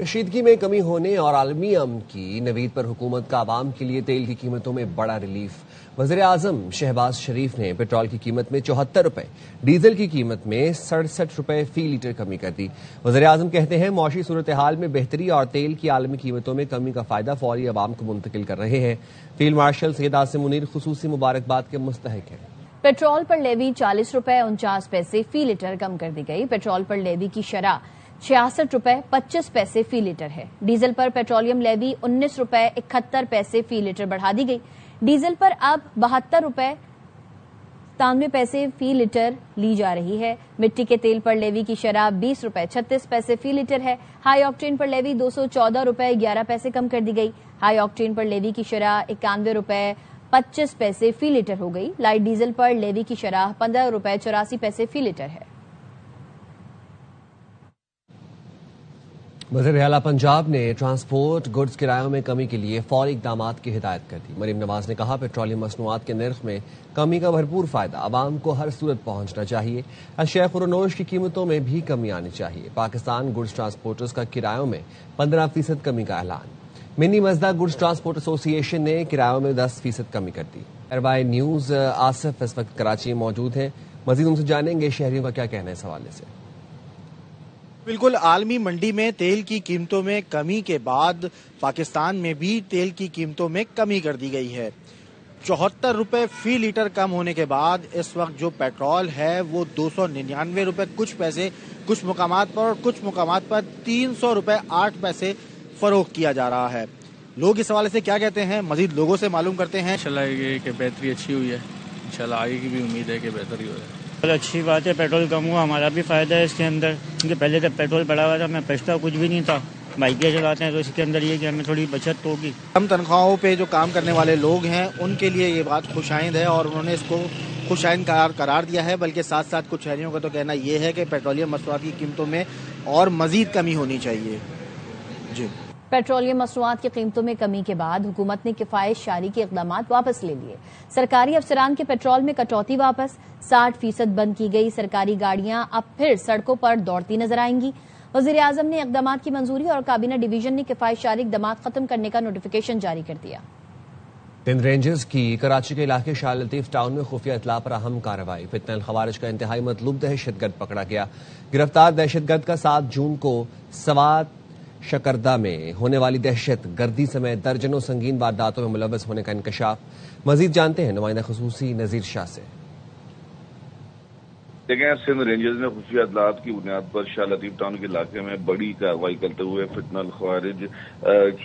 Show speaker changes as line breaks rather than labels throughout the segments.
کشیدگی میں کمی ہونے اور عالمی امن کی نوید پر حکومت کا عوام کے لیے تیل کی قیمتوں میں بڑا ریلیف۔ وزیر اعظم شہباز شریف نے پیٹرول کی قیمت میں 74 روپے، ڈیزل کی قیمت میں 67 روپے فی لیٹر کمی کر دی۔ وزیر اعظم کہتے ہیں معاشی صورتحال میں بہتری اور تیل کی عالمی قیمتوں میں کمی کا فائدہ فوری عوام کو منتقل کر رہے ہیں۔ فیلڈ مارشل سید عاصم منیر خصوصی مبارکباد کے مستحق ہیں۔
پیٹرول پر لیوی 40 روپے 49 پیسے فی لیٹر کم کر دی گئی۔ پیٹرول پر لیوی کی شرح 66 روپے 25 پیسے فی لیٹر ہے۔ ڈیزل پر پیٹرولیم لیوی 19 روپے 71 پیسے فی لیٹر بڑھا دی گئی۔ ڈیزل پر اب 72 روپے 97 پیسے فی لیٹر لی جا رہی ہے۔ مٹی کے تیل پر لیوی کی شرح 20 روپے 36 پیسے فی لیٹر ہے۔ ہائی آکٹین پر لیوی 214 روپے 11 پیسے کم کر دی گئی۔ ہائی آکٹین پر لیوی کی شرح 91 روپے 25 پیسے فی لیٹر ہو گئی۔ لائٹ ڈیزل پر لیوی کی شرح 15 روپے 84 پیسے فی لیٹر ہے۔
وزیر اعلیٰ پنجاب نے ٹرانسپورٹ گڈز کرایوں میں کمی کے لیے فوری اقدامات کی ہدایت کر دی۔ مریم نواز نے کہا پیٹرولیم مصنوعات کے نرخ میں کمی کا بھرپور فائدہ عوام کو ہر صورت پہنچنا چاہیے۔ اشیاء خورونوش کی قیمتوں میں بھی کمی آنی چاہیے۔ پاکستان گڈز ٹرانسپورٹرز کا کرایوں میں 15% کمی کا اعلان۔ منی مزدا گڈز ٹرانسپورٹ ایسوسی ایشن نے کرایوں میں 10% کمی کر دی۔ ایئر نیوز آصف اس وقت کراچی میں موجود ہیں، مزید ان سے جانیں گے شہریوں کا کیا کہنا ہے اس حوالے سے۔
بالکل، عالمی منڈی میں تیل کی قیمتوں میں کمی کے بعد پاکستان میں بھی تیل کی قیمتوں میں کمی کر دی گئی ہے۔ 74 روپے فی لیٹر کم ہونے کے بعد اس وقت جو پیٹرول ہے وہ 299 روپے کچھ پیسے کچھ مقامات پر اور کچھ مقامات پر 300 روپے 8 پیسے فروخت کیا جا رہا ہے۔ لوگ اس حوالے سے کیا کہتے ہیں، مزید لوگوں سے معلوم کرتے ہیں۔
انشاءاللہ یہ کہ بہتری اچھی ہوئی ہے، انشاءاللہ آگے کی بھی امید ہے کہ بہتری ہو جائے۔
اچھی بات ہے، پیٹرول کم ہوا، ہمارا بھی فائدہ ہے اس کے اندر، کیونکہ پہلے جب پیٹرول بڑھا ہوا تھا میں بچتا کچھ بھی نہیں تھا، بائکیں چلاتے ہیں تو اس کے اندر یہ کہ ہمیں تھوڑی بچت ہوگی۔
کم تنخواہوں پہ جو کام کرنے والے لوگ ہیں ان کے لیے یہ بات خوشائند ہے اور انہوں نے اس کو خوشائند قرار دیا ہے، بلکہ ساتھ ساتھ کچھ شہریوں کا تو کہنا یہ ہے کہ پیٹرولیم مصنوعات کی قیمتوں میں اور مزید کمی ہونی چاہیے۔ جی،
پیٹرولیم مصنوعات کی قیمتوں میں کمی کے بعد حکومت نے کفایت شاری کے اقدامات واپس لے لیے۔ سرکاری افسران کے پیٹرول میں کٹوتی واپس، 60% بند کی گئی سرکاری گاڑیاں اب پھر سڑکوں پر دوڑتی نظر آئیں گی۔ وزیر اعظم نے اقدامات کی منظوری اور کابینہ ڈویژن نے کفایت شاری اقدامات ختم کرنے کا نوٹیفیکیشن جاری کر دیا۔
سندھ رینجرز کی کراچی کے علاقے شاہ لطیف ٹاؤن میں خفیہ اطلاع پر اہم کارروائی۔ فتنہ الخوارج کا انتہائی مطلوب دہشت گرد پکڑا گیا۔ گرفتار دہشت گرد کا 7 جون کو سوات شکردہ میں ہونے والی دہشت گردی سمیت درجنوں سنگین وارداتوں میں ملوث ہونے کا انکشاف۔ مزید جانتے ہیں نمائندہ خصوصی نذیر شاہ سے۔
دیکھیں، سندھ رینجرز نے خفیہ اطلاعات کی بنیاد پر شاہ لطیف ٹاؤن کے علاقے میں بڑی کارروائی کرتے ہوئے فتنہ الخوارج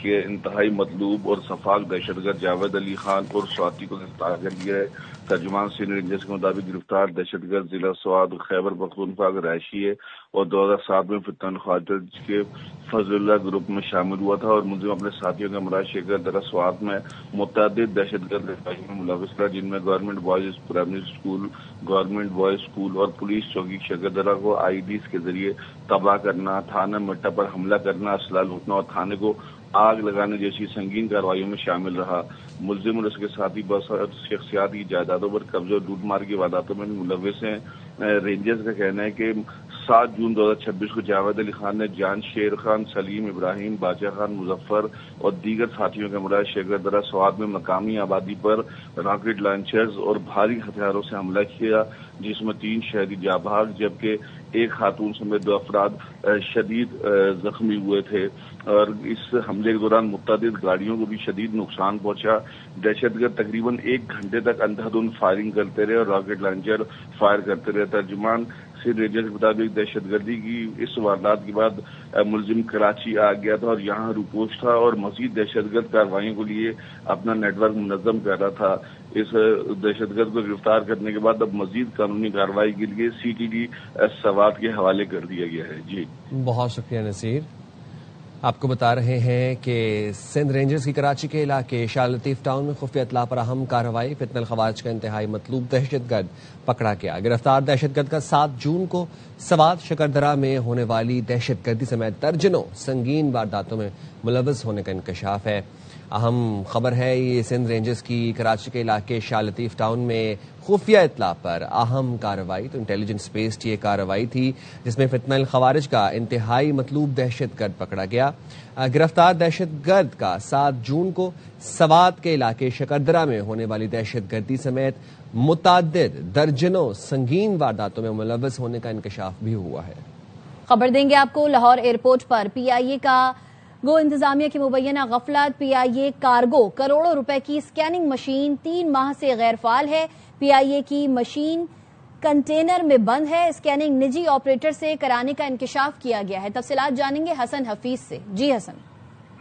کے انتہائی مطلوب اور سفاک دہشت گرد جاوید علی خان اور سواتی کو گرفتار کر لیا ہے۔ ترجمان سندھ رینجرز کے مطابق گرفتار دہشت گرد ضلع سوات خیبر پختونخوا کا رہائشی ہے اور 2007 میں فتنہ الخوارج کے فضل اللہ گروپ میں شامل ہوا تھا اور ملزم اپنے ساتھیوں کے ہمراہ شیخر درہ سوات میں متعدد دہشت گرد رہائشیوں میں ملوث تھا، جن میں government boys primary school, government boys school اور پولیس چوکی شیخر درہ کو آئی ڈیز کے ذریعے تباہ کرنا، تھانہ مٹہ پر حملہ کرنا، اسلحہ لوٹنا اور تھانے کو آگ لگانے جیسی سنگین کارروائیوں میں شامل رہا۔ ملزم اور اس کے ساتھی بہت شخصیات کی جائیدادوں پر قبضے اور لوٹ مار کی وارداتوں میں بھی ملوث ہیں۔ رینجرز کا کہنا ہے کہ 7 جون 2026 کو جاوید علی خان نے جان شیر خان، سلیم ابراہیم، باچا خان مظفر اور دیگر ساتھیوں کے ہمراہ شیخر درہ سوات میں مقامی آبادی پر راکٹ لانچرز اور بھاری ہتھیاروں سے حملہ کیا، جس میں 3 شہری جاں بحق جبکہ ایک خاتون سمیت 2 افراد شدید زخمی ہوئے تھے اور اس حملے کے دوران متعدد گاڑیوں کو بھی شدید نقصان پہنچا۔ دہشت گرد تقریباً 1 گھنٹے تک اندھادھند فائرنگ کرتے رہے اور راکٹ لانچر فائر کرتے رہے۔ ترجمان سندھ رینجرز کے مطابق دہشت گردی کی اس واردات کے بعد ملزم کراچی آ گیا تھا اور یہاں روپوش تھا اور مزید دہشت گرد کارروائیوں کے لیے اپنا نیٹ ورک منظم کر رہا تھا۔ اس دہشت گرد کو گرفتار کرنے کے بعد اب مزید قانونی کارروائی کے لیے CTD سوات کے حوالے کر دیا گیا ہے۔ جی،
بہت شکریہ نصیر۔ آپ کو بتا رہے ہیں کہ سندھ رینجرز کی کراچی کے علاقے شاہ لطیف ٹاؤن میں خفیہ اطلاع پر اہم کارروائی۔ فتنہ الخوارج کا انتہائی مطلوب دہشت گرد پکڑا گیا۔ گرفتار دہشت گرد کا 7 جون کو سوات شکردرہ میں ہونے والی دہشت گردی سمیت درجنوں سنگین وارداتوں میں ملوث ہونے کا انکشاف ہے۔ اہم خبر ہے یہ سندھ رینجرز کی کراچی کے علاقے شاہ لطیف ٹاؤن میں خفیہ اطلاع پر اہم کارروائی، تو انٹیلیجنس بیسڈ یہ کارروائی تھی جس میں فتنہ الخوارج کا انتہائی مطلوب دہشت گرد پکڑا گیا۔ گرفتار دہشت گرد کا 7 جون کو سوات کے علاقے شکردرہ میں ہونے والی دہشت گردی سمیت متعدد درجنوں سنگین وارداتوں میں ملوث ہونے کا انکشاف بھی ہوا ہے۔
خبر دیں گے آپ کو، لاہور ایئرپورٹ پر پی آئی اے کا گو انتظامیہ کی مبینہ غفلت۔ پی آئی اے کارگو کروڑوں روپے کی اسکیننگ مشین 3 ماہ سے غیر فعال ہے۔ پی آئی اے کی مشین کنٹینر میں بند ہے۔ اسکیننگ نجی آپریٹر سے کرانے کا انکشاف کیا گیا ہے۔ تفصیلات جانیں گے حسن حفیظ سے۔ جی حسن۔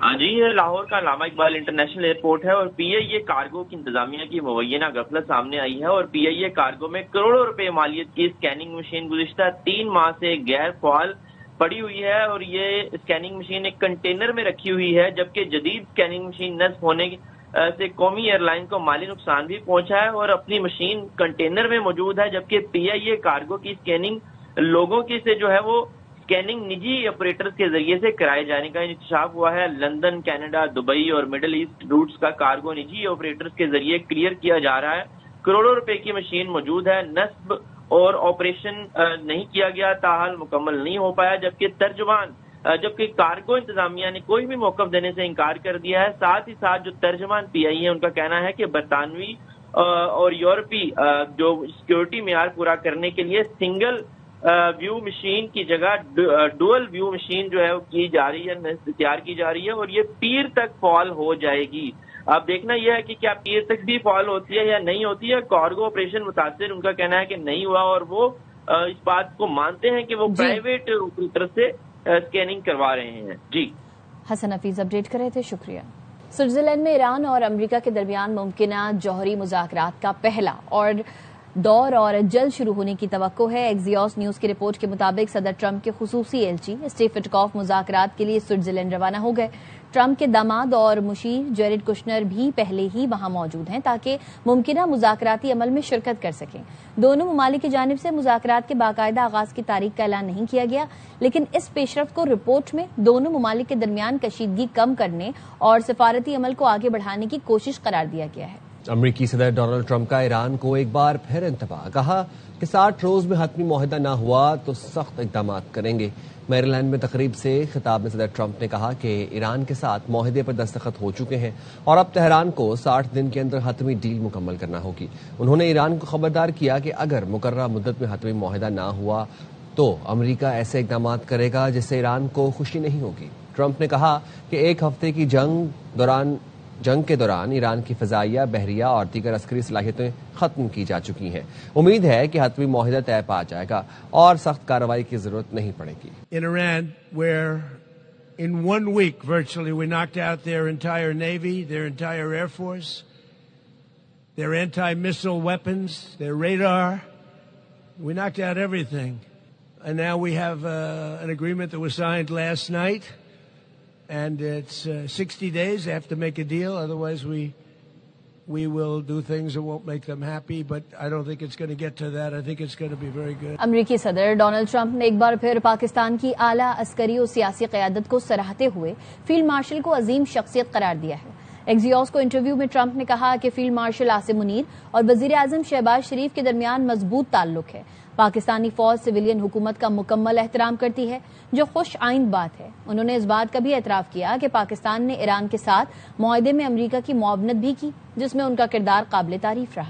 ہاں جی، یہ لاہور کا علامہ اقبال انٹرنیشنل ایئرپورٹ ہے اور پی آئی اے کارگو کی انتظامیہ کی مبینہ غفلت سامنے آئی ہے اور پی آئی اے کارگو میں کروڑوں روپے مالیت کی اسکیننگ مشین گزشتہ 3 ماہ سے غیر فعال پڑی ہوئی ہے اور یہ اسکیننگ مشین ایک کنٹینر میں رکھی ہوئی ہے، جبکہ جدید اسکیننگ مشین نصب ہونے سے قومی ایئر لائن کو مالی نقصان بھی پہنچا ہے اور اپنی مشین کنٹینر میں موجود ہے، جبکہ پی آئی اے کارگو کی اسکیننگ لوگوں کی سے جو ہے وہ اسکیننگ نجی آپریٹرز کے ذریعے سے کرائے جانے کا انکشاف ہوا ہے۔ لندن، کینیڈا، دبئی اور مڈل ایسٹ روٹس کا کارگو نجی آپریٹرز کے ذریعے کلیئر کیا جا رہا ہے۔ کروڑوں روپے کی مشین موجود ہے، نصب اور آپریشن نہیں کیا گیا، تاحال مکمل نہیں ہو پایا، جبکہ کارگو انتظامیہ نے کوئی بھی موقف دینے سے انکار کر دیا ہے۔ ساتھ ہی ساتھ جو ترجمان پی آئی ہے ان کا کہنا ہے کہ برطانوی اور یورپی جو سیکیورٹی معیار پورا کرنے کے لیے سنگل ویو مشین کی جگہ ڈوئل ویو مشین جو ہے وہ کی جا رہی ہے، تیار کی جا رہی ہے اور یہ پیر تک فعال ہو جائے گی۔ اب دیکھنا یہ ہے کہ کیا پیر تک بھی فعال ہوتی ہے یا نہیں ہوتی ہے۔ کارگو آپریشن متاثر، ان کا کہنا ہے کہ نہیں ہوا اور وہ اس بات کو مانتے ہیں کہ وہ پرائیویٹ آپریٹر سے اسکیننگ کروا رہے ہیں۔ جی
حسن حفیظ اپڈیٹ کر رہے تھے، شکریہ۔ سوئٹزرلینڈ میں ایران اور امریکہ کے درمیان ممکنہ جوہری مذاکرات کا پہلا دور اور جلد شروع ہونے کی توقع ہے۔ ایکزیوس نیوز کی رپورٹ کے مطابق صدر ٹرمپ کے خصوصی ایلچی اسٹیو وٹکوف مذاکرات کے لیے سوئٹزرلینڈ روانہ ہو گئے۔ ٹرمپ کے داماد اور مشیر جیریڈ کشنر بھی پہلے ہی وہاں موجود ہیں تاکہ ممکنہ مذاکراتی عمل میں شرکت کر سکیں۔ دونوں ممالک کی جانب سے مذاکرات کے باقاعدہ آغاز کی تاریخ کا اعلان نہیں کیا گیا، لیکن اس پیش رفت کو رپورٹ میں دونوں ممالک کے درمیان کشیدگی کم کرنے اور سفارتی عمل کو آگے بڑھانے کی کوشش قرار دیا گیا ہے۔
امریکی صدر ڈونلڈ ٹرمپ کا ایران کو ایک بار پھر انتباہ، کہا کہ 60 روز میں حتمی معاہدہ نہ ہوا تو سخت اقدامات کریں گے۔ میریلینڈ میں تقریب سے خطاب میں صدر ٹرمپ نے کہا کہ ایران کے ساتھ معاہدے پر دستخط ہو چکے ہیں اور اب تہران کو 60 دن کے اندر حتمی ڈیل مکمل کرنا ہوگی۔ انہوں نے ایران کو خبردار کیا کہ اگر مقررہ مدت میں حتمی معاہدہ نہ ہوا تو امریکہ ایسے اقدامات کرے گا جس سے ایران کو خوشی نہیں ہوگی۔ ٹرمپ نے کہا کہ 1 ہفتے کی جنگ کے دوران ایران کی فضائیہ، بحریہ اور دیگر عسکری صلاحیتیں ختم کی جا چکی ہیں۔ امید ہے کہ حتمی معاہدہ طے پا جائے گا اور سخت کارروائی کی ضرورت نہیں پڑے گی۔
In Iran, where in 1 week virtually we knocked out their entire navy, their entire air force, their anti-missile weapons, their radar, we knocked out everything. And now we have an agreement that was signed last night. And it's 60 days. They have to make a deal. Otherwise, we will do things that won't make them happy. But I don't think it's going to get to that. I think it's going to be very good.
امریکی صدر Donald Trump نے ایک بار پھر پاکستان کی اعلیٰ عسکری اور سیاسی قیادت کو سراہتے ہوئے فیلڈ مارشل کو عظیم شخصیت قرار دیا ہے۔ ایکزیوس کو انٹرویو میں ٹرمپ نے کہا کہ فیلڈ مارشل عاصم منیر اور وزیر اعظم شہباز شریف کے درمیان مضبوط تعلق ہے۔ پاکستانی فوج سویلین حکومت کا مکمل احترام کرتی ہے، جو خوش آئند بات ہے۔ انہوں نے اس بات کا بھی اعتراف کیا کہ پاکستان نے ایران کے ساتھ معاہدے میں امریکہ کی معاونت بھی کی، جس میں ان کا کردار قابل تعریف رہا۔